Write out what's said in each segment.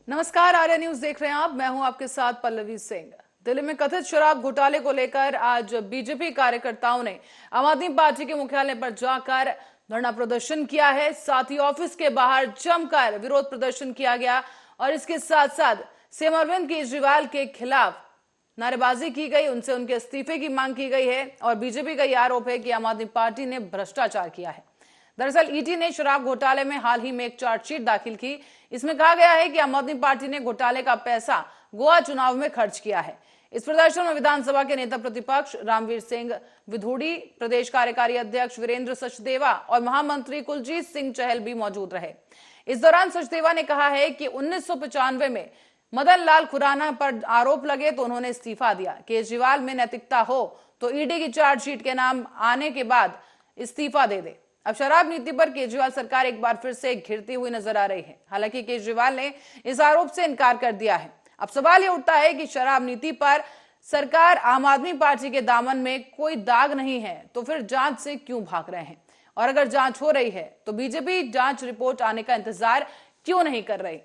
नमस्कार, आर्या न्यूज देख रहे हैं आप। मैं हूं आपके साथ पल्लवी सिंह। दिल्ली में कथित शराब घोटाले को लेकर आज बीजेपी कार्यकर्ताओं ने आम आदमी पार्टी के मुख्यालय पर जाकर धरना प्रदर्शन किया है। साथ ही ऑफिस के बाहर जमकर विरोध प्रदर्शन किया गया और इसके साथ साथ सीएम अरविंद केजरीवाल के खिलाफ नारेबाजी की गई, उनसे उनके इस्तीफे की मांग की गई है और बीजेपी का यह आरोप है कि आम आदमी पार्टी ने भ्रष्टाचार किया है। दरअसल ईडी ने शराब घोटाले में हाल ही में एक चार्जशीट दाखिल की। इसमें कहा गया है कि आम आदमी पार्टी ने घोटाले का पैसा गोवा चुनाव में खर्च किया है। इस प्रदर्शन में विधानसभा के नेता प्रतिपक्ष रामवीर सिंह विधूड़ी, प्रदेश कार्यकारी अध्यक्ष वीरेंद्र सचदेवा और महामंत्री कुलजीत सिंह चहल भी मौजूद रहे। इस दौरान सचदेवा ने कहा है कि 1995 में मदन लाल खुराना पर आरोप लगे तो उन्होंने इस्तीफा दिया। केजरीवाल में नैतिकता हो तो ईडी की चार्जशीट के नाम आने के बाद इस्तीफा दे दे। अब शराब नीति पर केजरीवाल सरकार एक बार फिर से घिरती हुई नजर आ रही है। हालांकि केजरीवाल ने इस आरोप से इनकार कर दिया है। अब सवाल ये उठता है कि शराब नीति पर सरकार आम आदमी पार्टी के दामन में कोई दाग नहीं है तो फिर जांच से क्यों भाग रहे हैं, और अगर जांच हो रही है तो बीजेपी जांच रिपोर्ट आने का इंतजार क्यों नहीं कर रही।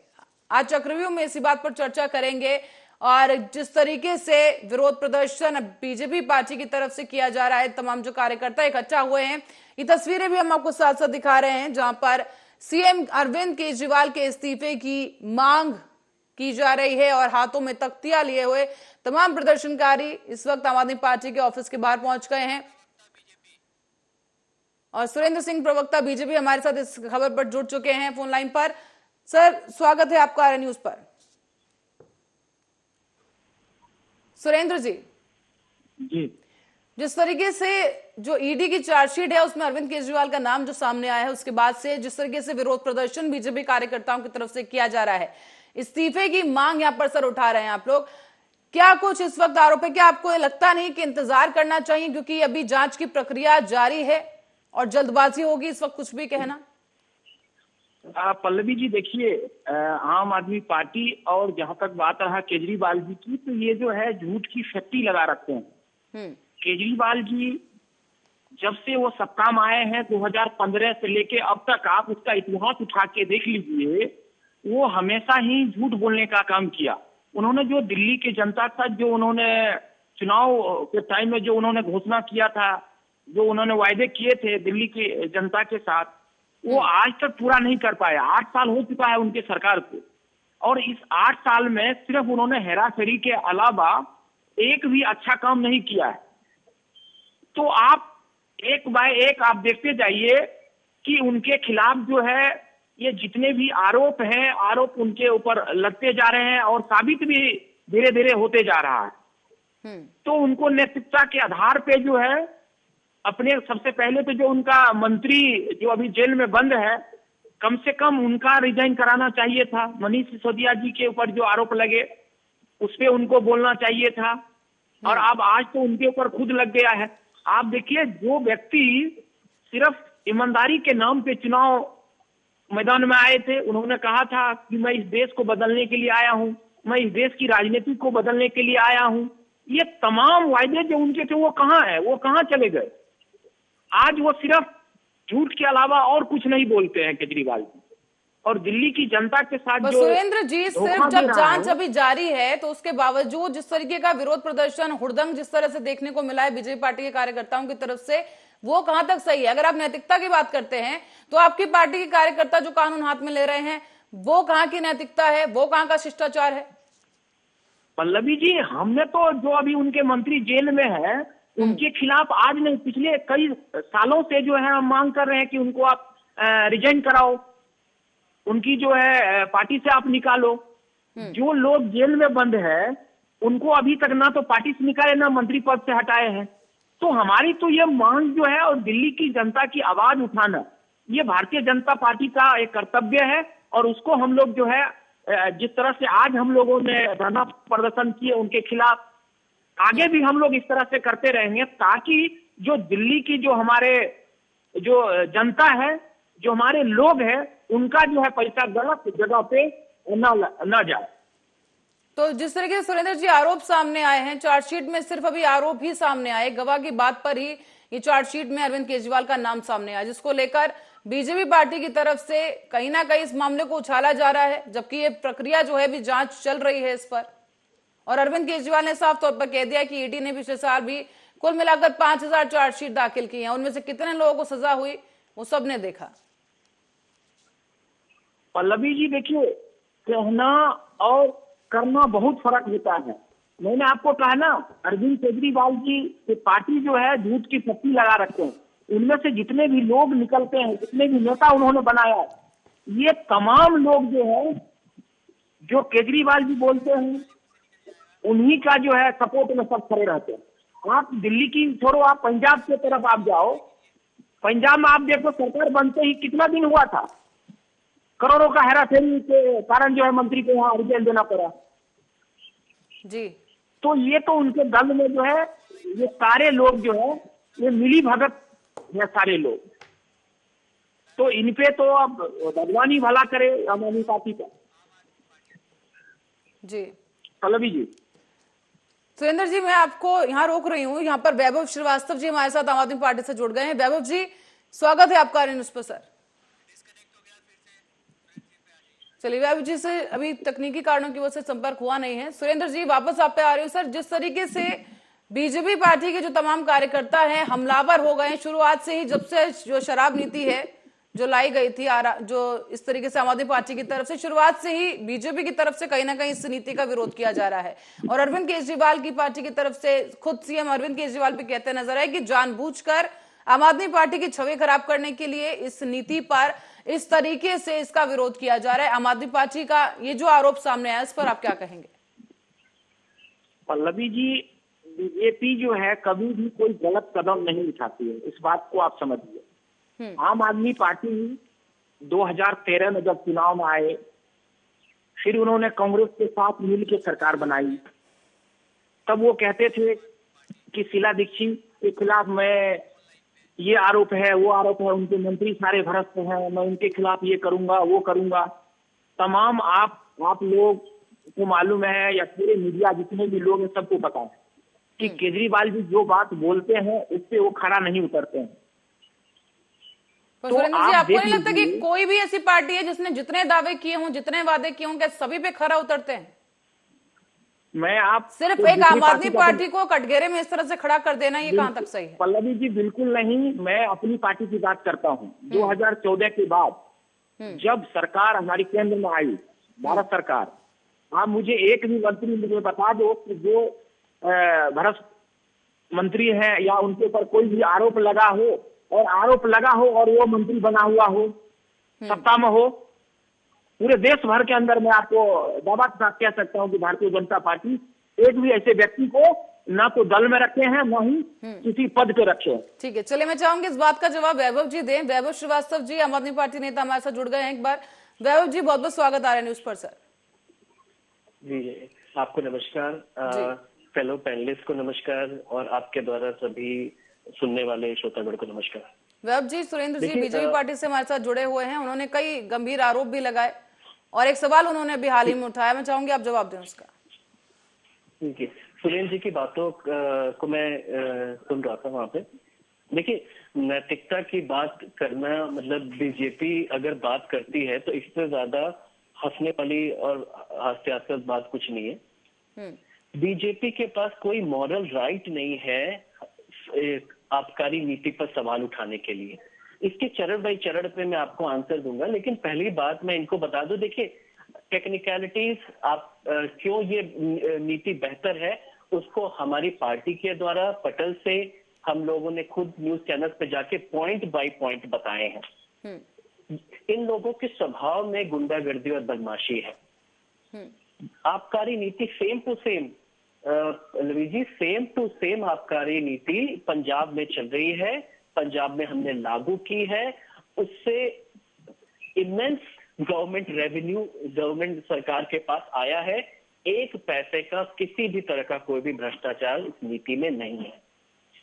आज चक्रव्यूह में इसी बात पर चर्चा करेंगे। और जिस तरीके से विरोध प्रदर्शन बीजेपी पार्टी की तरफ से किया जा रहा है, तमाम जो कार्यकर्ता इकट्ठा हुए हैं, ये तस्वीरें भी हम आपको साथ साथ दिखा रहे हैं जहां पर सीएम अरविंद केजरीवाल के इस्तीफे की मांग की जा रही है और हाथों में तख्तियां लिए हुए तमाम प्रदर्शनकारी इस वक्त आम आदमी पार्टी के ऑफिस के बाहर पहुंच गए हैं। और सुरेंद्र सिंह प्रवक्ता बीजेपी हमारे साथ इस खबर पर जुड़ चुके हैं फोन लाइन पर। सर, स्वागत है आपका आर्या न्यूज पर। सुरेंद्र जी, जिस तरीके से जो ईडी की चार्जशीट है उसमें अरविंद केजरीवाल का नाम जो सामने आया है, उसके बाद से जिस तरीके से विरोध प्रदर्शन बीजेपी कार्यकर्ताओं की तरफ से किया जा रहा है, इस्तीफे की मांग यहां पर सर उठा रहे हैं आप लोग, क्या कुछ इस वक्त आरोप है? क्या आपको लगता नहीं कि इंतजार करना चाहिए क्योंकि अभी जांच की प्रक्रिया जारी है और जल्दबाजी होगी इस वक्त कुछ भी कहना? पल्लवी जी, देखिए, आम आदमी पार्टी और जहां तक बात रहा केजरीवाल जी की, तो ये जो है झूठ की फैक्ट्री लगा रखते हैं। केजरीवाल जी जब से वो सत्ता में आए हैं 2015 से लेके अब तक, आप उसका इतिहास उठा के देख लीजिए, वो हमेशा ही झूठ बोलने का काम किया। उन्होंने जो दिल्ली की जनता का जो उन्होंने चुनाव के टाइम में जो उन्होंने घोषणा किया था, जो उन्होंने वायदे किए थे दिल्ली की जनता के साथ, वो आज तक पूरा नहीं कर पाए। 8 साल हो चुका है उनके सरकार को, और इस 8 साल में सिर्फ उन्होंने हेराफेरी के अलावा एक भी अच्छा काम नहीं किया है। तो आप एक बाय एक आप देखते जाइए कि उनके खिलाफ जो है ये जितने भी आरोप हैं, आरोप उनके ऊपर लगते जा रहे हैं और साबित भी धीरे धीरे होते जा रहा है। तो उनको नैतिकता के आधार पे जो है अपने, सबसे पहले तो जो उनका मंत्री जो अभी जेल में बंद है, कम से कम उनका रिजाइन कराना चाहिए था। मनीष सिसोदिया जी के ऊपर जो आरोप लगे उस पे उनको बोलना चाहिए था, और अब आज तो उनके ऊपर खुद लग गया है। आप देखिए, जो व्यक्ति सिर्फ ईमानदारी के नाम पे चुनाव मैदान में आए थे, उन्होंने कहा था कि मैं इस देश को बदलने के लिए आया हूं, मैं इस देश की राजनीति को बदलने के लिए आया हूं, ये तमाम वायदे जो उनके थे वो कहाँ है, वो कहाँ चले गए? आज वो सिर्फ झूठ के अलावा और कुछ नहीं बोलते हैं केजरीवाल जी, और दिल्ली की जनता के साथ जो सुरेंद्र जी, सिर्फ जब जांच अभी जारी है तो उसके बावजूद जिस तरीके का विरोध प्रदर्शन, हुड़दंग जिस तरह से देखने को मिला है बीजेपी पार्टी के कार्यकर्ताओं की तरफ से, वो कहां तक सही है? अगर आप नैतिकता की बात करते हैं तो आपकी पार्टी के कार्यकर्ता जो कानून हाथ में ले रहे हैं, वो कहां की नैतिकता है, वो कहां का शिष्टाचार है? पल्लवी जी, हमने तो जो अभी उनके मंत्री जेल में है उनके खिलाफ आज नहीं, पिछले कई सालों से जो है हम मांग कर रहे हैं कि उनको आप रिजाइन कराओ, उनकी जो है पार्टी से आप निकालो। जो लोग जेल में बंद है उनको अभी तक ना तो पार्टी से निकाले ना मंत्री पद से हटाए हैं। तो हमारी तो ये मांग जो है, और दिल्ली की जनता की आवाज उठाना, ये भारतीय जनता पार्टी का एक कर्तव्य है, और उसको हम लोग जो है जिस तरह से आज हम लोगों ने धरना प्रदर्शन किए उनके खिलाफ, आगे भी हम लोग इस तरह से करते रहेंगे, ताकि जो दिल्ली की जो हमारे जो जनता है, जो हमारे लोग हैं, उनका जो है पैसा गलत जगह पे न जाए। तो जिस तरीके से सुरेंद्र जी आरोप सामने आए हैं, चार्जशीट में सिर्फ अभी आरोप ही सामने आए, गवाह की बात पर ही ये चार्जशीट में अरविंद केजरीवाल का नाम सामने आया, जिसको लेकर बीजेपी पार्टी की तरफ से कहीं ना कहीं इस मामले को उछाला जा रहा है, जबकि ये प्रक्रिया जो है भी जांच चल रही है इस पर। और अरविंद केजरीवाल ने साफ तौर पर कह दिया कि ईडी ने पिछले साल भी कुल मिलाकर 5000 चार्जशीट दाखिल की हैं, उनमें से कितने लोगों को सजा हुई वो सबने देखा। पल्लवी जी देखिए, कहना और करना बहुत फर्क होता है। मैंने आपको कहा ना, अरविंद केजरीवाल जी की पार्टी जो है झूठ की पट्टी लगा रखते हैं। उनमें से जितने भी लोग निकलते हैं, जितने भी नेता उन्होंने बनाया है, ये तमाम लोग जो है, जो केजरीवाल जी बोलते हैं, उन्हीं का जो है सपोर्ट में सब खड़े रहते हैं। आप दिल्ली की छोड़ो, आप पंजाब की तरफ आप जाओ, पंजाब में आप देखो सरकार बनते ही कितना दिन हुआ था, करोड़ों का हेराफेरी के कारण जो है मंत्री को वहां रिजाइन देना पड़ा जी। तो ये तो उनके दल में जो है ये सारे लोग जो है ये मिली भगत है सारे लोग। तो इनपे तो अब भगवान ही भला करे आम आदमी पार्टी का। जी पल्लवी जी, सुरेंद्र जी, मैं आपको यहाँ रोक रही हूँ। यहाँ पर वैभव श्रीवास्तव जी हमारे साथ आम आदमी पार्टी से जुड़ गए हैं। वैभव जी, स्वागत है आपका न्यूज पर सर। चलिए, वैभव जी से अभी तकनीकी कारणों की वजह से संपर्क हुआ नहीं है। सुरेंद्र जी, वापस आप पे आ रही हूँ सर। जिस तरीके से बीजेपी पार्टी के जो तमाम कार्यकर्ता हैं हमलावर हो गए शुरुआत से ही, जब से जो शराब नीति है जो लाई गई थी, जो इस तरीके से आम आदमी पार्टी की तरफ से शुरुआत से ही बीजेपी की तरफ से कहीं ना कहीं इस नीति का विरोध किया जा रहा है। और अरविंद केजरीवाल की पार्टी की तरफ से खुद सीएम अरविंद केजरीवाल भी कहते नजर आए कि जानबूझकर आम आदमी पार्टी की छवि खराब करने के लिए इस नीति पर इस तरीके से इसका विरोध किया जा रहा है। आम आदमी पार्टी का ये जो आरोप सामने आया, इस पर आप क्या कहेंगे? पल्लवी जी, बीजेपी जो है कभी भी कोई गलत कदम नहीं उठाती है, इस बात को आप समझिए। आम आदमी पार्टी 2013 में जब चुनाव में आए, फिर उन्होंने कांग्रेस के साथ मिल के सरकार बनाई, तब वो कहते थे कि शीला दीक्षित के खिलाफ मैं ये आरोप है, वो आरोप है, उनके मंत्री सारे भ्रष्ट हैं, मैं उनके खिलाफ ये करूंगा, वो करूंगा। तमाम आप लोग को मालूम है, या पूरे मीडिया जितने भी लोग हैं सबको पता है कि केजरीवाल जी जो बात बोलते हैं उससे वो खड़ा नहीं उतरते हैं। तो सुरेंद्र जी, आपको नहीं लगता कि कोई भी ऐसी पार्टी है जिसने जितने दावे किए हों, जितने वादे किए हों, क्या सभी पे खरा उतरते हैं? मैं आप सिर्फ एक आम आदमी पार्टी को कटघरे में इस तरह से खड़ा कर देना, ये कहां तक सही है? पल्लवी जी, बिल्कुल नहीं। मैं अपनी पार्टी की बात करता हूँ। 2014 के बाद जब सरकार हमारी केंद्र में आई, भारत सरकार, आप मुझे एक भी मंत्री मुझे बता दो कि जो भ्रष्ट मंत्री है या उनके ऊपर कोई भी आरोप लगा हो और वो मंत्री बना हुआ हो, सत्ता में हो। पूरे देश भर के अंदर मैं आपको दावा के साथ कह सकता हूं कि भारतीय जनता पार्टी एक भी ऐसे व्यक्ति को ना तो दल में रखे हैं, ना ही किसी पद पे रखे हैं। ठीक है, चलिए मैं चाहूंगी इस बात का जवाब वैभव जी दें। वैभव श्रीवास्तव जी, आम आदमी पार्टी नेता हमारे साथ जुड़ गए हैं एक बार। वैभव जी, बहुत बहुत स्वागत आ रहा है न्यूज पर सर। जी, आपको नमस्कार, फेलो पैनलिस्ट को नमस्कार, और आपके द्वारा सभी सुनने वाले श्रोतागण को नमस्कार। वैभव जी, सुरेंद्र जी बीजेपी पार्टी से हमारे साथ जुड़े हुए हैं, उन्होंने कई गंभीर आरोप भी लगाए और एक सवाल उन्होंने अभी हाल ही में उठाया, मैं चाहूंगी आप जवाब दें उसका। ठीक है, सुरेंद्र जी की बातों को मैं सुन रहा था वहां पे। देखिए, नैतिकता की बात करना मतलब बीजेपी अगर बात करती है तो इससे ज्यादा हंसने वाली और हास्यास्पद बात कुछ नहीं है। बीजेपी के पास कोई मॉरल राइट नहीं है आबकारी नीति पर सवाल उठाने के लिए। इसके चरण बाई चरण पे मैं आपको आंसर दूंगा, लेकिन पहली बात मैं इनको बता दूं, देखिए टेक्निकलिटीज, आप क्यों ये नीति बेहतर है उसको हमारी पार्टी के द्वारा पटल से हम लोगों ने खुद न्यूज चैनल पे जाके पॉइंट बाय पॉइंट बताए हैं। इन लोगों के स्वभाव में गुंडागर्दी और बदमाशी है। आबकारी नीति same to same, Lovi ji, same to same आबकारी नीति पंजाब में चल रही है, पंजाब में हमने लागू की है। उससे इमेंस गवर्नमेंट रेवेन्यू गवर्नमेंट सरकार के पास आया है। एक पैसे का किसी भी तरह का कोई भी भ्रष्टाचार इस नीति में नहीं है,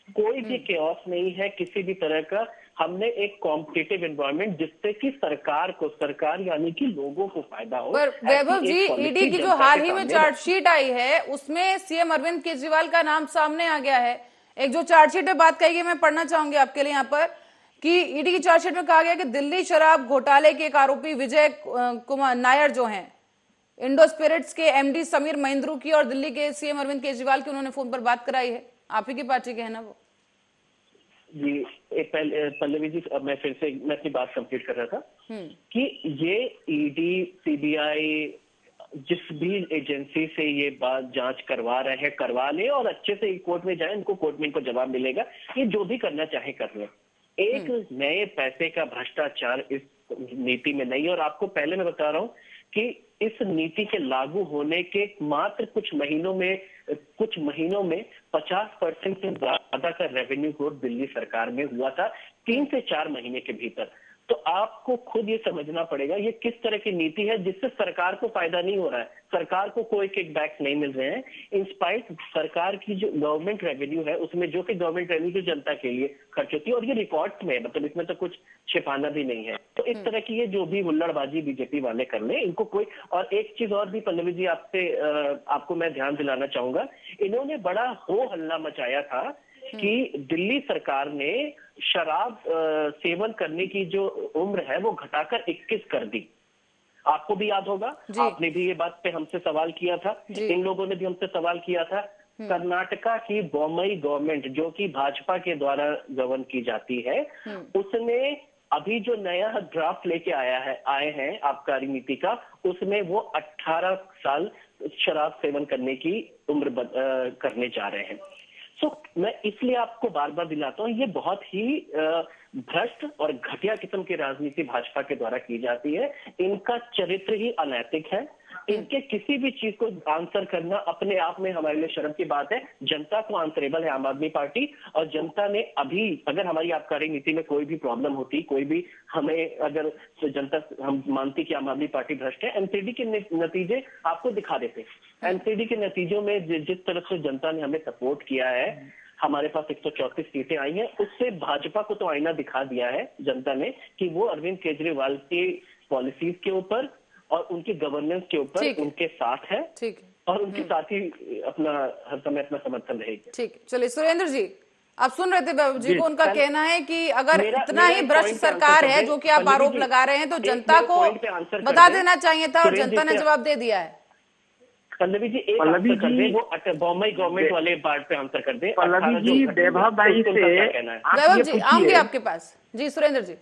कोई भी केओस नहीं है किसी भी तरह का। हमने एक कॉम्पिटिटिव एनवायरनमेंट जिससे कि सरकार यानी कि लोगों को फायदा हो। पर वैभव जी, ईडी की जो हाल ही में चार्जशीट आई है उसमें सीएम अरविंद केजरीवाल का नाम सामने आ गया है। एक जो चार्जशीट में बात कही गई मैं पढ़ना चाहूंगी आपके लिए यहाँ पर कि ईडी की चार्जशीट में कहा गया कि दिल्ली शराब घोटाले के एक आरोपी विजय कुमार नायर जो हैं इंडो स्पिरिट्स के एमडी समीर महेंद्रू की और दिल्ली के सीएम अरविंद केजरीवाल की उन्होंने फोन पर बात कराई है। आप ही की पार्टी के है ना वो? जी, पल्लवी जी, अब मैं फिर से अपनी बात कंप्लीट कर रहा था कि ये ईडी, सीबीआई, जिस भी एजेंसी से ये बात जांच करवा रहे हैं करवा ले और अच्छे से कोर्ट में जाए, इनको कोर्ट में इनको जवाब मिलेगा। ये जो भी करना चाहे कर ले। एक नए पैसे का भ्रष्टाचार इस नीति में नहीं है। और आपको पहले मैं बता रहा हूं कि इस नीति के लागू होने के मात्र कुछ महीनों में 50% से ज्यादा का रेवेन्यू ग्रोथ दिल्ली सरकार में हुआ था 3 से 4 महीने के भीतर। तो आपको खुद ये समझना पड़ेगा ये किस तरह की नीति है जिससे सरकार को फायदा नहीं हो रहा है, सरकार को कोई किकबैक्स नहीं मिल रहे हैं। इंस्पाइट सरकार की जो गवर्नमेंट रेवेन्यू है उसमें जो कि गवर्नमेंट रेवेन्यू जो जनता के लिए खर्च होती है और ये रिकॉर्ड में, मतलब इसमें तो कुछ छिपाना भी नहीं है। तो इस तरह की ये जो भी हुल्लड़बाजी बीजेपी वाले कर ले, इनको कोई। और एक चीज और भी पल्लवी जी आपको मैं ध्यान दिलाना चाहूंगा, इन्होंने बड़ा हो हल्ला मचाया था कि दिल्ली सरकार ने शराब सेवन करने की जो उम्र है वो घटाकर 21 कर दी। आपको भी याद होगा, आपने भी ये बात पे हमसे सवाल किया था, इन लोगों ने भी हमसे सवाल किया था। कर्नाटका की बॉम्बई गवर्नमेंट जो कि भाजपा के द्वारा गवर्न की जाती है, उसने अभी जो नया ड्राफ्ट लेके आए हैं आबकारी नीति का, उसमें वो 18 साल शराब सेवन करने की उम्र करने जा रहे हैं। मैं इसलिए आपको बार बार दिलाता हूं, ये बहुत ही भ्रष्ट और घटिया किस्म की राजनीति भाजपा के द्वारा की जाती है। इनका चरित्र ही अनैतिक है। इनके किसी भी चीज को आंसर करना अपने आप में हमारे लिए शर्म की बात है। जनता को आंसरेबल है आम आदमी पार्टी, और जनता ने अभी अगर हमारी आबकारी नीति में कोई भी प्रॉब्लम होती, कोई भी हमें अगर जनता हम मानती कि आम आदमी पार्टी भ्रष्ट है, एमसीडी के नतीजे आपको दिखा देते। एमसीडी के नतीजों में जिस तरह से जनता ने हमें सपोर्ट किया है, हमारे पास 134 सीटें आई हैं, उससे भाजपा को तो आईना दिखा दिया है जनता ने कि वो अरविंद केजरीवाल की पॉलिसीज के ऊपर और उनकी गवर्नेंस के ऊपर उनके साथ है। ठीक है। और उनके साथ ही हर समय अपना समर्थन रहेगा। ठीक है, चलिए सुरेंद्र जी, आप सुन रहे थे बाबू जी को, उनका कहना है कि अगर इतना ही भ्रष्ट सरकार है जो कि आप आरोप लगा रहे हैं तो जनता को बता देना चाहिए था और जनता ने जवाब दे दिया है। पल्लवी जी एक आंसर कर दें, वो बॉम्बई गवर्नमेंट वाले पार्ट पे आंसर कर दें। पल्लवी जी वैभव भाई से वैभव जी आऊंगी आपके पास। जी सुरेंद्र जी।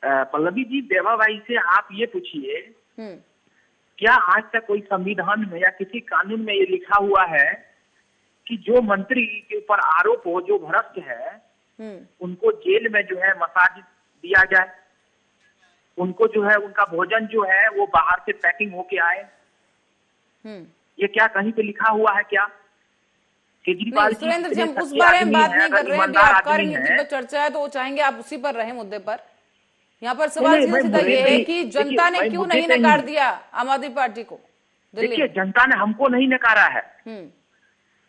पल्लवी जी वैभव भाई से आप ये पूछिए, क्या आज तक कोई संविधान में या किसी कानून में ये लिखा हुआ है कि जो मंत्री के ऊपर आरोप हो, जो भ्रष्ट है, उनको जेल में जो है मसाज दिया जाए, उनको जो है उनका भोजन जो है वो बाहर से पैकिंग होके आए? ये क्या कहीं पे लिखा हुआ है क्या? केजरीवाल सुरेंद्र जी, हम उस बारे में बात नहीं कर रहे हैं। आबकारी नीति पर चर्चा है तो वो चाहेंगे आप उसी पर रहे मुद्दे पर। यहाँ पर सवाल सीधा ये है कि जनता ने क्यों नहीं नकार दिया आम आदमी पार्टी को? देखिए, जनता ने हमको नहीं नकारा है।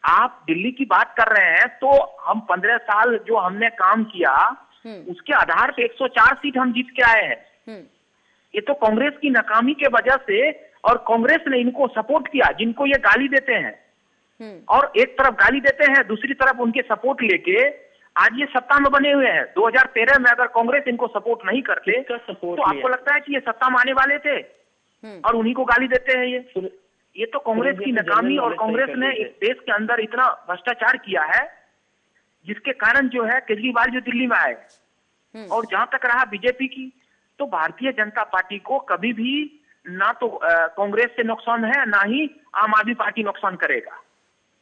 आप दिल्ली की बात कर रहे हैं तो हम 15 साल जो हमने काम किया उसके आधार पे 104 सीट हम जीत के आए हैं। ये तो कांग्रेस की नाकामी के वजह से, और कांग्रेस ने इनको सपोर्ट किया, जिनको ये गाली देते हैं और एक तरफ गाली देते हैं, दूसरी तरफ उनके सपोर्ट लेके आज ये सत्ता में बने हुए हैं। 2013 में अगर कांग्रेस इनको सपोर्ट नहीं करते तो आपको लगता है कि ये सत्ता में आने वाले थे? और उन्हीं को गाली देते हैं। ये तो कांग्रेस की नाकामी, और कांग्रेस ने इस देश के अंदर इतना भ्रष्टाचार किया है जिसके कारण जो है केजरीवाल जो दिल्ली में आए। और जहां तक रहा बीजेपी की, तो भारतीय जनता पार्टी को कभी भी ना तो कांग्रेस से नुकसान है, ना ही आम आदमी पार्टी नुकसान करेगा।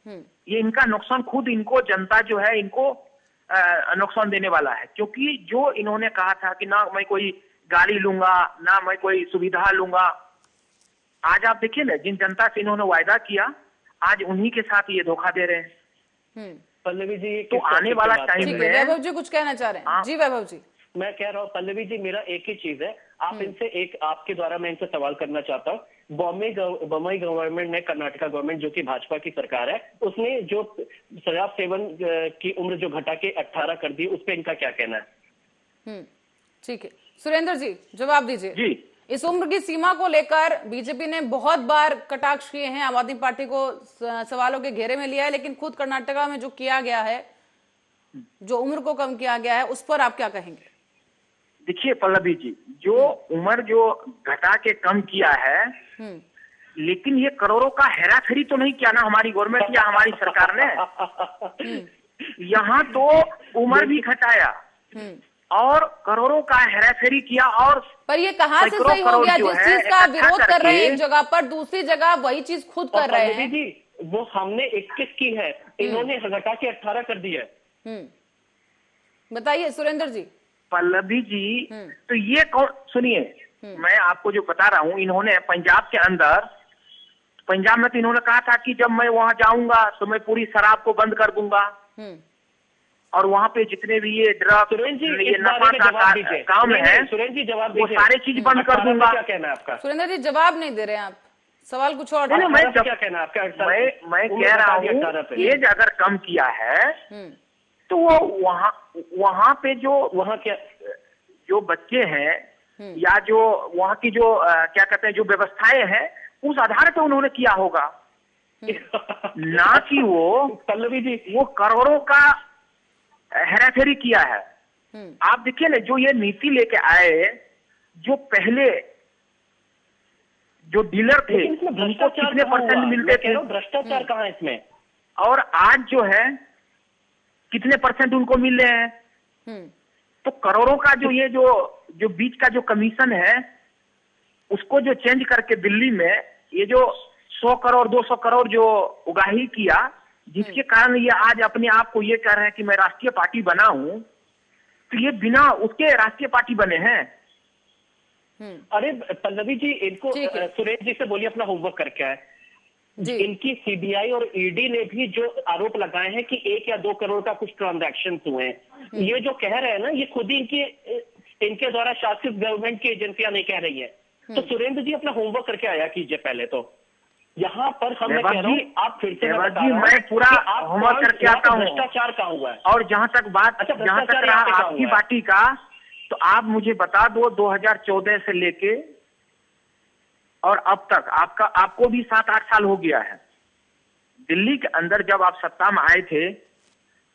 ये इनका नुकसान खुद इनको जनता जो है इनको नुकसान देने वाला है, क्योंकि जो इन्होंने कहा था कि ना मैं कोई गाड़ी लूंगा, ना मैं कोई सुविधा लूंगा, आज आप देखिए ना जिन जनता से इन्होंने वायदा किया, आज उन्हीं के साथ ये धोखा दे रहे हैं। पल्लवी जी, तो आने वाला टाइम में वैभव जी कुछ कहना चाह रहे हैं? जी वैभव जी। मैं कह रहा हूँ पल्लवी जी, मेरा एक ही चीज है, आप इनसे आपके द्वारा मैं इनसे सवाल करना चाहता हूँ। बॉम्बई गवर्नमेंट ने, कर्नाटका गवर्नमेंट जो कि भाजपा की सरकार है, उसने जो शराब सेवन की उम्र जो घटा के 18 कर दी, उस पर इनका क्या कहना है? ठीक है, सुरेंद्र जी जवाब दीजिए। जी, इस उम्र की सीमा को लेकर बीजेपी ने बहुत बार कटाक्ष किए हैं, आम आदमी पार्टी को सवालों के घेरे में लिया है, लेकिन खुद कर्नाटका में जो किया गया है, जो उम्र को कम किया गया है, उस पर आप क्या कहेंगे? देखिए पल्लवी जी, जो उम्र जो घटा के कम किया है, लेकिन ये करोड़ों का हेराफेरी तो नहीं किया ना हमारी गवर्नमेंट या हमारी सरकार ने। यहाँ तो उम्र भी घटाया और करोड़ों का हेराफेरी किया। और पर ये कहाँ से सही हो गया? जिस चीज का विरोध कर रहे हैं एक जगह पर, दूसरी जगह वही चीज खुद कर रहे हैं। जी वो हमने 21 की है, इन्होंने घटा के 18 कर दिया है। बताइए सुरेंद्र जी। पल्लवी जी, तो ये कौन, सुनिए मैं आपको जो बता रहा हूँ, इन्होंने पंजाब के अंदर, पंजाब में तो इन्होंने कहा था कि जब मैं वहां जाऊंगा तो मैं पूरी शराब को बंद कर दूंगा और वहाँ पे जितने भी ये ड्रग, ये नशा का काम है, सुरेंद्र जी जवाब वो सारे चीज बंद कर दूंगा। क्या कहना है आपका? सुरेंद्र जी जवाब नहीं दे रहे हैं आप, सवाल कुछ और। नहीं, मैं क्या कहना है आपका? मैं कह रहा हूँ एज अगर कम किया है तो वो वहाँ पे जो वहाँ के जो बच्चे हैं या जो वहाँ की जो क्या कहते हैं जो व्यवस्थाएं हैं, उस आधार पे उन्होंने किया होगा, ना कि वो पल्लवी जी वो करोड़ों का हेराफेरी किया है। आप देखिए ना, जो ये नीति लेके आए, जो पहले जो डीलर थे उनको कितने परसेंट मिलते थे, भ्रष्टाचार कहाँ है इसमें, और आज जो है कितने परसेंट उनको मिल रहे हैं। तो करोड़ों का जो ये जो बीच का जो कमीशन है, उसको जो चेंज करके दिल्ली में ये जो 100 करोड़ 200 करोड़ जो उगाही किया, जिसके कारण ये आज अपने आप को ये कह रहे हैं कि मैं राष्ट्रीय पार्टी बना हूं, तो ये बिना उसके राष्ट्रीय पार्टी बने हैं। अरे पल्लवी जी, इनको सुरेश जी से बोलिए अपना होमवर्क करके आए। इनकी सीबीआई और ईडी ने भी जो आरोप लगाए हैं कि 1 या 2 करोड़ का कुछ ट्रांजैक्शन हुए हैं, ये जो कह रहे हैं ना, ये खुद ही इनके द्वारा शासित गवर्नमेंट की एजेंसियां नहीं कह रही है। तो सुरेंद्र जी अपना होमवर्क करके आया कीजिए पहले तो। यहाँ पर हम मैं कह रहा हूँ, आप फिर से मैं पूरा होमवर्क करके आता हूँ। भ्रष्टाचार कहाँ हुआ है? और जहाँ तक बात जहाँ तक रहा आपकी पार्टी का, तो आप मुझे बता दो 2014 से लेके और अब तक आपको भी 7-8 साल हो गया है। दिल्ली के अंदर जब आप सत्ता में आए थे,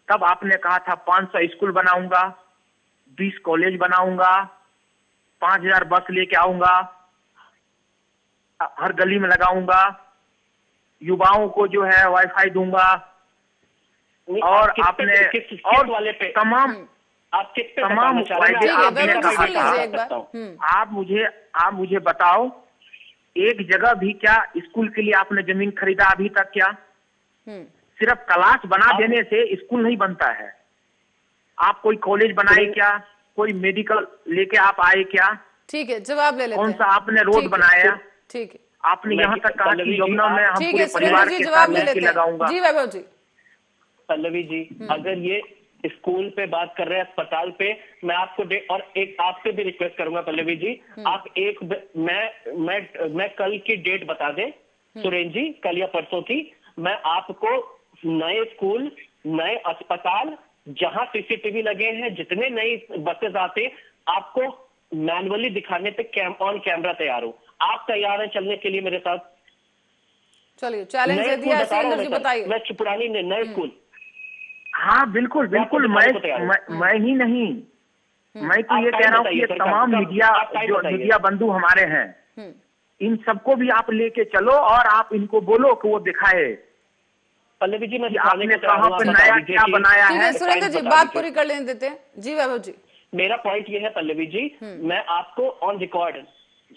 तब आपने कहा था 500 स्कूल बनाऊंगा, 20 कॉलेज बनाऊंगा, 5000 बस लेके आऊंगा, हर गली में लगाऊंगा, युवाओं को जो है वाईफाई दूंगा, और आपने और वाले पे तमाम वायदे आपने कहा था। आप मुझे बताओ, एक जगह भी क्या स्कूल के लिए आपने जमीन खरीदा अभी तक? क्या सिर्फ क्लास बना देने से स्कूल नहीं बनता है? आप कोई कॉलेज बनाए क्या? कोई मेडिकल लेके आप आए क्या? ठीक है, जवाब ले लेते हैं। कौन सा आपने रोड बनाया? ठीक है, आपने यहाँ तक कहा कि योजना में हम पूरे परिवार के साथ मिलकर लगाऊंगा। जी वैभव जी। पल्लवी जी, अगर ये स्कूल पे बात कर रहे हैं, अस्पताल पे, मैं आपको और एक आपसे भी रिक्वेस्ट करूंगा पल्लवी जी, आप मैं कल की डेट बता दें सुरेंद्र जी, कल या परसों की, मैं आपको नए स्कूल, नए अस्पताल, जहां सीसीटीवी लगे हैं, जितने नई बसेस आते, आपको मैनुअली दिखाने पे ऑन कैमरा तैयार हूं। आप तैयार हैं चलने के लिए मेरे साथ? चलिए, चैलेंज दे दिया सुरेंद्र जी, बताइए। मैं पुरानी नए स्कूल, हाँ बिल्कुल बिल्कुल, मैं ही नहीं, मैं तो ये कह रहा हूँ कि ये तमाम मीडिया बंधु हमारे हैं, इन सबको भी आप लेके चलो और आप इनको बोलो कि वो दिखाए पल्लवी जी, मैं आपने कहाँ पे नया क्या बनाया है। सुरेंद्र जी बात पूरी कर लेने देते हैं। जी वैभव जी। मेरा पॉइंट ये है पल्लवी जी, मैं आपको ऑन रिकॉर्ड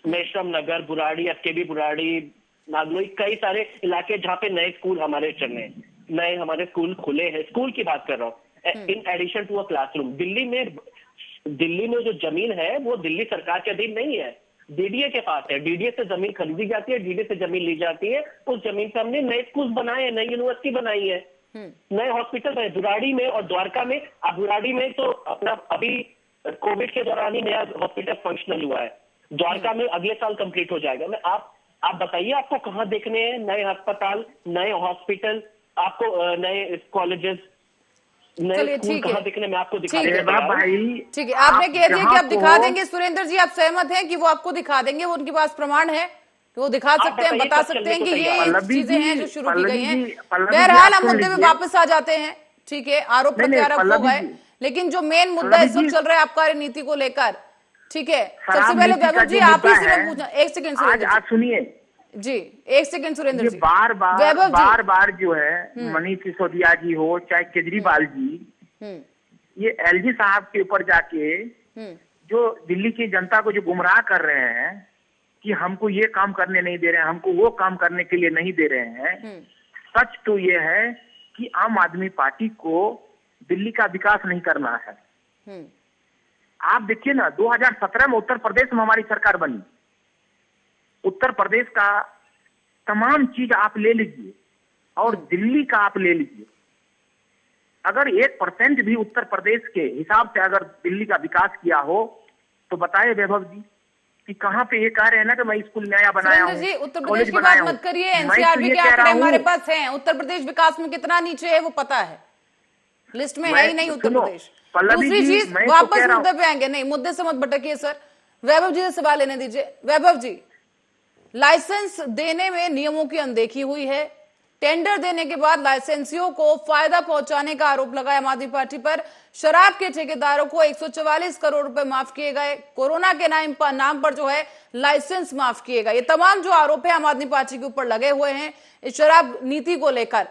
मेश्रम नगर, बुराड़ी, एफकेबी बुराड़ी, नागलोई, कई सारे इलाके जहाँ पे नए स्कूल हमारे चलने, नए हमारे स्कूल खुले हैं, स्कूल की बात कर रहा हूँ, in addition to a classroom. Delhi में जो जमीन है वो दिल्ली सरकार के अधीन नहीं है, डीडीए के पास है। डीडीए से जमीन खरीदी जाती है, डीडीए से जमीन ली जाती है, उस जमीन पे हमने नए स्कूल बनाए हैं, नई यूनिवर्सिटी बनाई है, नए हॉस्पिटल है बुराड़ी में और द्वारका में। अब बुराड़ी में तो अपना अभी कोविड के दौरान ही नया हॉस्पिटल फंक्शनल हुआ है, द्वारका में अगले साल कंप्लीट हो जाएगा। मैं आप बताइए, आपको कहाँ देखने हैं नए अस्पताल, नए हॉस्पिटल, आपको नए कॉलेजेस? नए चलिए स्कूल ठीक है, कहाँ दिखने मैं आपको दिखा ठीक है। दूंगा भाई ठीक है, आपने कह दिया कि आप दिखा कहो- देंगे। सुरेंद्र जी, आप सहमत हैं कि वो आपको दिखा देंगे? वो उनके पास प्रमाण है कि वो दिखा आप सकते हैं, बताइए बता कब सकते चलने हैं को कि तैयार ये हैं? पल्लवी चीजें हैं जी, जो शुरू की गई हैं। पल्लवी जी बहरहाल आप हम सुन मुद्दे में लीजिए। वापस आ जाते हैं। ठीक है, आरोप नहीं प्रत्यारोप हो पल्लवी गए, जी, लेकिन जो मेन मुद्दा पल्लवी इस वक्त जी, चल रहा है आबकारी नीति को लेकर, ठीक है, सबसे शराब पहले नीति का वैभव जी जो आप मुद्दा ही से है, मैं पूछना, एक सेकंड आज सुरेंद्र जी, सुनिए, जी एक सेकंड सुरेंद्र ये जी, बार वैभव जी, बार जो है मनीष सिसोदिया जी हो चाहे केजरीवाल जी, ये एलजी साहब के ऊपर जाके जो दिल्ली की जनता को जो गुमराह कर रहे हैं कि हमको ये काम करने नहीं दे रहे हैं, हमको वो काम करने के लिए नहीं दे रहे हैं। सच तो ये है कि आम आदमी पार्टी को दिल्ली का विकास नहीं करना है। आप देखिए ना, 2017 में उत्तर प्रदेश में हमारी सरकार बनी। उत्तर प्रदेश का तमाम चीज आप ले लीजिए और दिल्ली का आप ले लीजिए, अगर 1% भी उत्तर प्रदेश के हिसाब से अगर दिल्ली का विकास किया हो तो बताए वैभव जी कि कहाँ पे ये कह रहे हैं ना कि मैं स्कूल नया बनाया हूँ, सुरेंद्र जी, उत्तर प्रदेश कॉलेज की बात बनाया हूँ। मत करिए, मैं तो एनसीआरबी ये के कह आंकड़े रहा हमारे हूँ, पास हैं। उत्तर प्रदेश विकास में कितना नीचे है वो पता है, लिस्ट में है ही नहीं उत्तर सुनो प्रदेश। पल्लवी दूसरी जी, चीज, मैं तो वापस कह रहा मुद्दे हूँ, पे आएंगे, नहीं मुद्दे से मत भटकिए सर। वैभव जी से सवाल लेने दीजिए। वैभव जी, लाइसेंस देने में नियमों की अनदेखी हुई है, टेंडर देने के बाद लाइसेंसियों को फायदा पहुंचाने का आरोप लगा आम आदमी पार्टी पर। शराब के ठेकेदारों को 144 करोड़ रुपए माफ किए गए, कोरोना के नाम पर जो है लाइसेंस माफ किए गए। ये तमाम जो आरोप है आम आदमी पार्टी के ऊपर लगे हुए हैं इस शराब नीति को लेकर,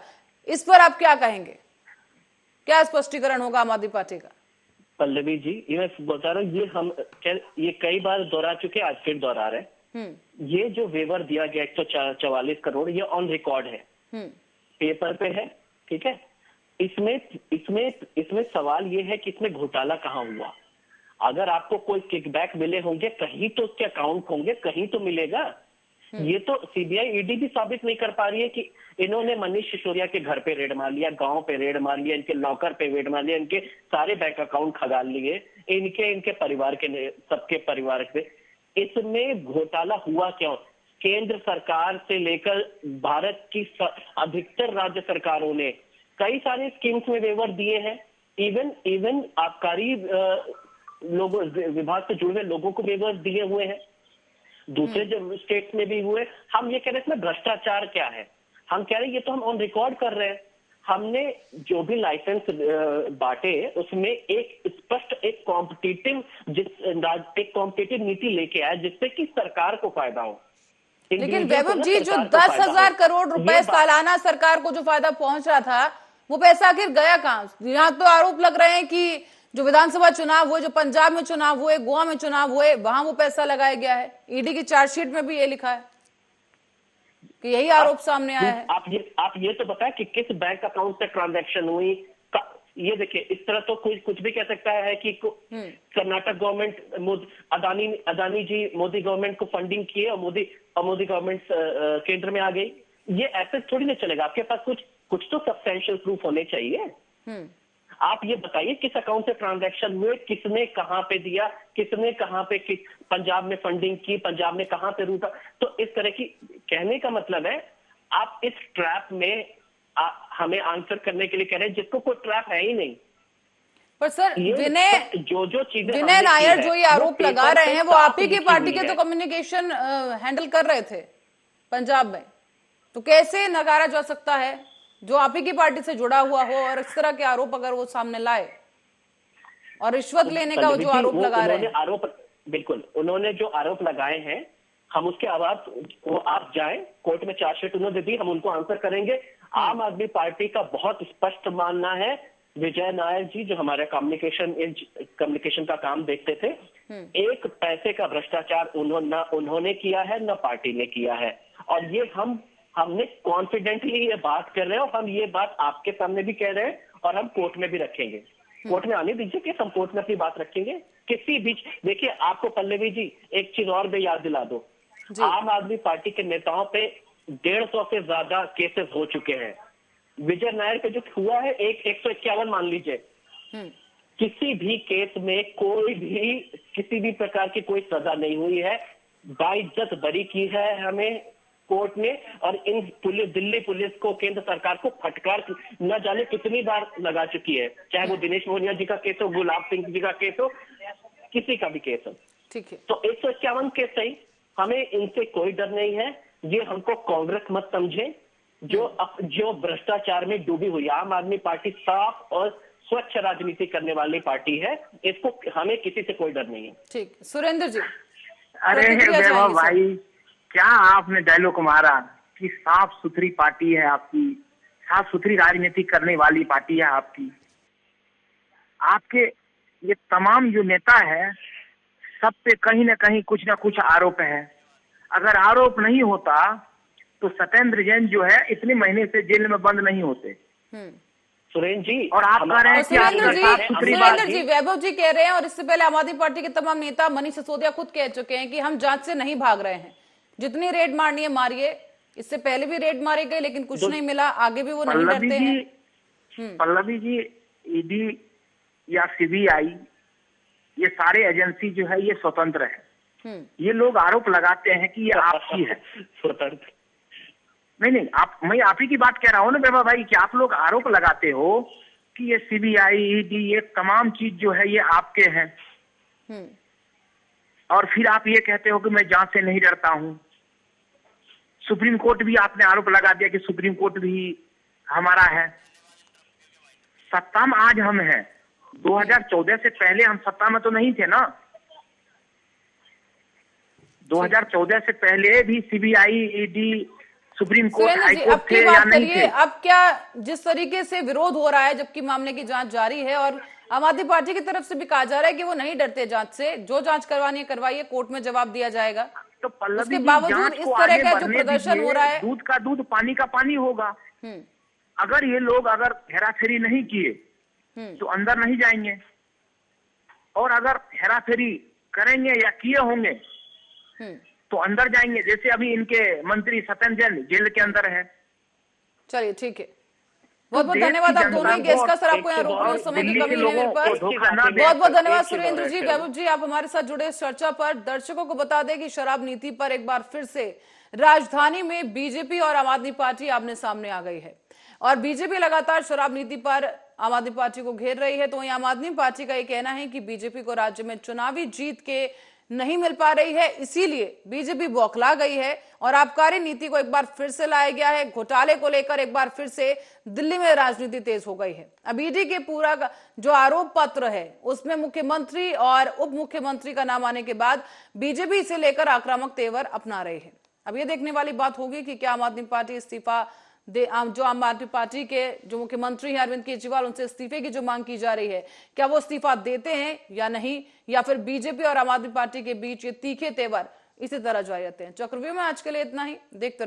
इस पर आप क्या कहेंगे? क्या स्पष्टीकरण होगा आम आदमी पार्टी का? पल्लवी जी, ये मैं बता रहा हूँ, ये कई बार दोहरा चुके, आज फिर दोहरा रहे हैं। ये जो वेवर दिया गया 144 करोड़, ये ऑन रिकॉर्ड है, पेपर पे है, ठीक है। इसमें सवाल ये है कि इसमें घोटाला कहाँ हुआ। अगर आपको कोई किकबैक मिले होंगे, कहीं तो उसके अकाउंट होंगे, कहीं तो मिलेगा। ये तो सीबीआई ईडी भी साबित नहीं कर पा रही है कि इन्होंने मनीष सिसोदिया के घर पे रेड मार लिया, गांव पे रेड मार लिया, इनके लॉकर पे रेड मार लिया, इनके सारे बैंक अकाउंट खगाल लिए, इनके परिवार के, सबके परिवार पे। इसमें घोटाला हुआ क्यों? केंद्र सरकार से लेकर भारत की अधिकतर राज्य सरकारों ने कई सारे स्कीम्स में वेवर दिए हैं। इवन आबकारी लोगों विभाग से जुड़े लोगों को वेवर दिए हुए हैं, दूसरे जो स्टेट्स में भी हुए। हम ये कह रहे हैं इसमें भ्रष्टाचार क्या है, हम कह रहे हैं ये तो हम ऑन रिकॉर्ड कर रहे हैं। हमने जो भी लाइसेंस बांटे उसमें एक स्पष्ट एक कॉम्पिटिटिव नीति लेके आया जिससे कि सरकार को फायदा हो। लेकिन वैभव जी, जो 10,000 करोड़ रुपए सालाना सरकार को जो फायदा पहुंच रहा था, वो पैसा आखिर गया कहां? यहाँ तो आरोप लग रहे हैं कि जो विधानसभा चुनाव हुए, जो पंजाब में चुनाव हुए, गोवा में चुनाव हुए, वहां वो पैसा लगाया गया है। ईडी की चार्जशीट में भी ये लिखा है कि यही आरोप सामने आया है। आप ये तो बताएं कि किस बैंक अकाउंट से ट्रांजैक्शन हुई। ये देखिए, इस तरह तो कुछ भी कह सकता है कि कर्नाटक गवर्नमेंट अदानी जी मोदी गवर्नमेंट को फंडिंग किए और मोदी गवर्नमेंट केंद्र में आ गई। ये ऐसे थोड़ी ना चलेगा, आपके पास कुछ तो सब्सटेंशियल प्रूफ होने चाहिए। आप ये बताइए किस अकाउंट से ट्रांजैक्शन हुए, किसने कहां पे दिया, किसने कहां पे पंजाब में फंडिंग की, पंजाब में कहां पे रूटा। तो इस तरह की, कहने का मतलब है आप इस ट्रैप में हमें आंसर करने के लिए कह रहे हैं जिसको कोई ट्रैप है ही नहीं। पर सर, विनय नायर जो ये आरोप लगा रहे हैं वो आप ही की पार्टी के तो कम्युनिकेशन हैंडल कर रहे थे पंजाब में, तो कैसे नकारा जा सकता है जो आप ही की पार्टी से जुड़ा हुआ हो और इस तरह के आरोप अगर वो सामने लाए, और रिश्वत लेने का जो आरोप लगा रहे हैं। बिल्कुल, उन्होंने जो आरोप लगाए हैं, हम उसके आवाज वो आप जाएं, कोर्ट में चार्जशीट उन्होंने दी, हम उनको आंसर करेंगे। आम आदमी पार्टी का बहुत स्पष्ट मानना है, विजय नायर जी जो हमारे कम्युनिकेशन का काम देखते थे, एक पैसे का भ्रष्टाचार उन्होंने किया है, न पार्टी ने किया है। और ये हमने कॉन्फिडेंटली ये बात कर रहे हैं, और हम ये बात आपके सामने भी कह रहे हैं, और हम कोर्ट में भी रखेंगे। कोर्ट में आने दीजिए कि हम कोर्ट में अपनी बात रखेंगे किसी बीच। देखिए, आपको पल्लवी जी एक चीज और भी याद दिला दो, आम आदमी पार्टी के नेताओं पे 150 से ज्यादा केसेस हो चुके हैं। विजय नायर पे जो हुआ है 151 मान लीजिए, किसी भी केस में किसी भी प्रकार की कोई सजा नहीं हुई है, बाइज्जत बरी की है हमें कोर्ट ने और इन दिल्ली पुलिस को, केंद्र सरकार को फटकार न जाने कितनी बार लगा चुकी है, चाहे वो दिनेश मोनिया जी का केस हो, गुलाब सिंह जी का केस हो, किसी का भी केस हो। ठीक है, तो 151 केस सही, हमें इनसे कोई डर नहीं है। ये हमको कांग्रेस मत समझे जो भ्रष्टाचार में डूबी हुई। आम आदमी पार्टी साफ और स्वच्छ राजनीति करने वाली पार्टी है, इसको हमें किसी से कोई डर नहीं है। ठीक, सुरेंद्र जी। अरे वैभव भाई, क्या आपने डायलॉग मारा कि साफ सुथरी पार्टी है आपकी, साफ सुथरी राजनीति करने वाली पार्टी है आपकी। आपके ये तमाम जो नेता है, सब पे कहीं न कहीं कुछ ना कुछ आरोप है। अगर आरोप नहीं होता तो सत्येंद्र जैन जो है इतने महीने से जेल में बंद नहीं होते। सुरेंद्र जी, और आप कह रहे हैं कि सुरेंद्र जी, वैभव जी कह रहे हैं, और इससे पहले आम आदमी पार्टी के तमाम नेता मनीष सिसोदिया खुद कह चुके हैं कि हम जांच से नहीं भाग रहे हैं, जितनी रेड मारनी है मारिए। इससे पहले भी रेड मारी गई लेकिन कुछ नहीं मिला, आगे भी वो नहीं डरते हैं। पल्लवी जी, ईडी या सीबीआई, ये सारे एजेंसी जो है ये स्वतंत्र है। ये लोग आरोप लगाते हैं कि ये आपकी है स्वतंत्र। नहीं, मैं आप ही की बात कह रहा हूँ ना वैभव भाई, कि आप लोग आरोप लगाते हो कि ये सीबीआई, ईडी, ये तमाम चीज जो है ये आपके हैं, और फिर आप ये कहते हो कि मैं जांच से नहीं डरता हूँ। सुप्रीम कोर्ट भी आपने आरोप लगा दिया कि सुप्रीम कोर्ट भी हमारा है। सत्ता में आज हम हैं, 2014 से पहले हम सत्ता में तो नहीं थे ना। 2014 से पहले भी CBI, ED, supreme court, high court थे या नहीं थे? अब क्या जिस तरीके से विरोध हो रहा है, जबकि मामले की जांच जारी है, और आम आदमी पार्टी की तरफ से भी कहा जा रहा है कि वो नहीं डरते जांच से, जो जांच करवानी है करवाइए, कोर्ट में जवाब दिया जाएगा। तो उसके बावजूद इस तरह का जो प्रदर्शन हो रहा है, दूध का दूध पानी का पानी होगा। अगर ये लोग अगर हेराफेरी नहीं किए तो अंदर नहीं जाएंगे, और अगर हेराफेरी करेंगे या किए होंगे तो अंदर जाएंगे। जैसे अभी इनके मंत्री सत्येंद्र जैन जेल के अंदर है। चलिए ठीक है, बहुत बहुत धन्यवाद आप दोनों ही गेस्ट का। सर आपको यहाँ रोकने समय की कमी है मेरे पास। बहुत बहुत धन्यवाद सुरेंद्र जी, वैभव जी, आप हमारे साथ जुड़े इस चर्चा पर। दर्शकों को बता दें कि शराब नीति पर एक बार फिर से राजधानी में बीजेपी और आम आदमी पार्टी आमने सामने आ गई है, और बीजेपी लगातार शराब नीति पर आम आदमी पार्टी को घेर रही है। तो वहीं आम आदमी पार्टी का ये कहना है कि बीजेपी को राज्य में चुनावी जीत के नहीं मिल पा रही है, इसीलिए बीजेपी बौखला गई है और आबकारी नीति को एक बार फिर से लाया गया है। घोटाले को लेकर एक बार फिर से दिल्ली में राजनीति तेज हो गई है। अब ईडी के पूरा जो आरोप पत्र है उसमें मुख्यमंत्री और उप मुख्यमंत्री का नाम आने के बाद बीजेपी इसे लेकर आक्रामक तेवर अपना रही है। अब ये देखने वाली बात होगी कि क्या आम आदमी पार्टी इस्तीफा जो आम आदमी पार्टी के जो मुख्यमंत्री हैं अरविंद केजरीवाल, उनसे इस्तीफे की जो मांग की जा रही है, क्या वो इस्तीफा देते हैं या नहीं, या फिर बीजेपी और आम आदमी पार्टी के बीच ये तीखे तेवर इसी तरह जारी रहते हैं। चक्रव्यूह में आज के लिए इतना ही, देखते